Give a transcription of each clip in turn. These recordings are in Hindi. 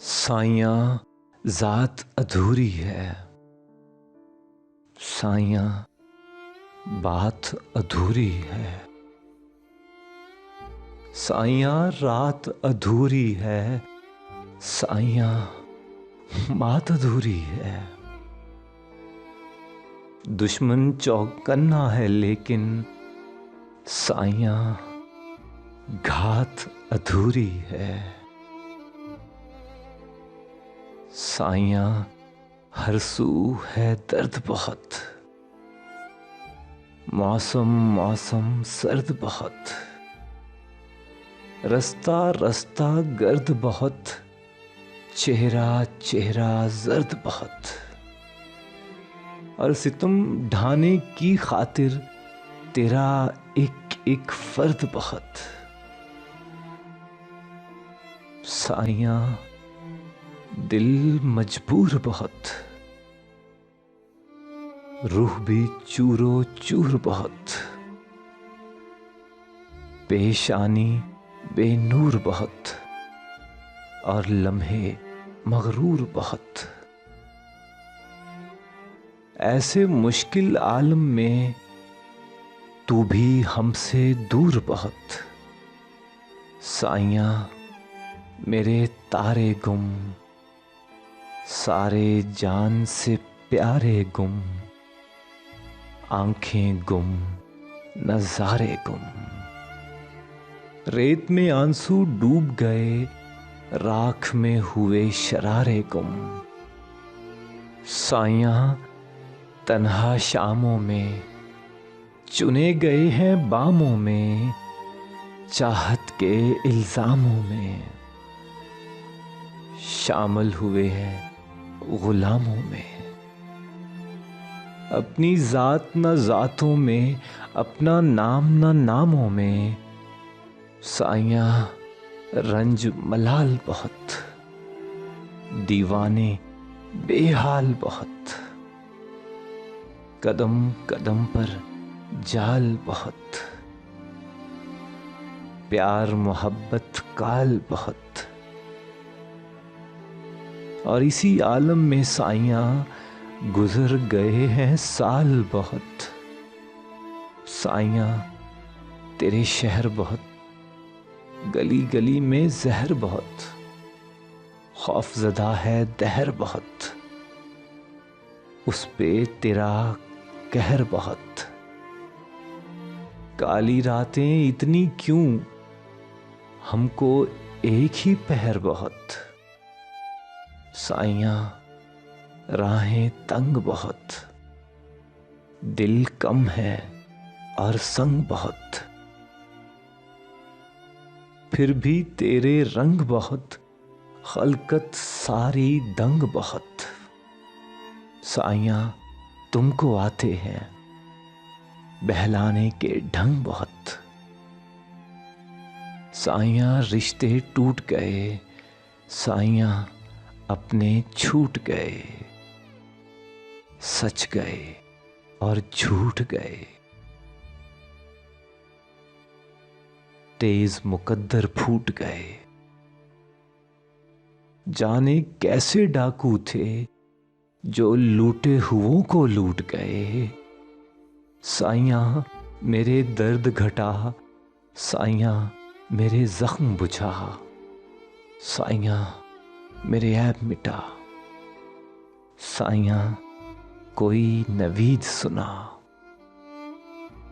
साइयाँ ज़ात अधूरी है, साइयाँ बात अधूरी है, साइयाँ रात अधूरी है, साइयाँ बात अधूरी है। दुश्मन चौकन्ना है लेकिन साइयाँ घात अधूरी है। साइयाँ हर सू है दर्द बहुत, मौसम मौसम सर्द बहुत, रास्ता रास्ता गर्द बहुत, चेहरा चेहरा जर्द बहुत, और सितम ढाने की खातिर तेरा एक एक फर्द बहुत। साइयाँ दिल मजबूर बहुत, रूह भी चूरो चूर बहुत, पेशानी बेनूर बहुत, और लम्हे मगरूर बहुत। ऐसे मुश्किल आलम में तू भी हमसे दूर बहुत। साइयाँ मेरे तारे गुम, सारे जान से प्यारे गुम, आंखें गुम नजारे गुम। रेत में आंसू डूब गए, राख में हुए शरारे गुम। साइयाँ तन्हा शामों में चुने गए हैं बामों में, चाहत के इल्जामों में शामिल हुए हैं गुलामों में। अपनी जात न जातों में, अपना नाम न नामों में, साइयाँ रंज मलाल बहुत, दीवाने बेहाल बहुत, कदम कदम पर जाल बहुत, प्यार मोहब्बत काल बहुत। और इसी आलम में साइयाँ गुजर गए हैं साल बहुत। साइयाँ तेरे शहर बहुत, गली गली में जहर बहुत, खौफजदा है दहर बहुत, उस पे तेरा कहर बहुत। काली रातें इतनी क्यों, हमको एक ही पहर बहुत। साइयाँ राहें तंग बहुत, दिल कम है और संग बहुत, फिर भी तेरे रंग बहुत, खलकत सारी दंग बहुत। साइयाँ तुमको आते हैं बहलाने के ढंग बहुत। साइयाँ रिश्ते टूट गए, साइयाँ अपने छूट गए, सच गए और झूठ गए। तेज मुकद्दर फूट गए, जाने कैसे डाकू थे जो लूटे हुओं को लूट गए। साइयाँ मेरे दर्द घटा, साइयाँ मेरे जख्म बुझा, साइयाँ मेरे ऐब मिटा, साइयाँ कोई नवीद सुना।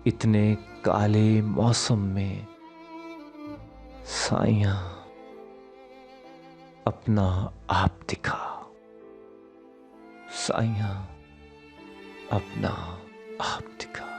इतने काले मौसम में साइयाँ अपना आप दिखा, साइयाँ अपना आप दिखा।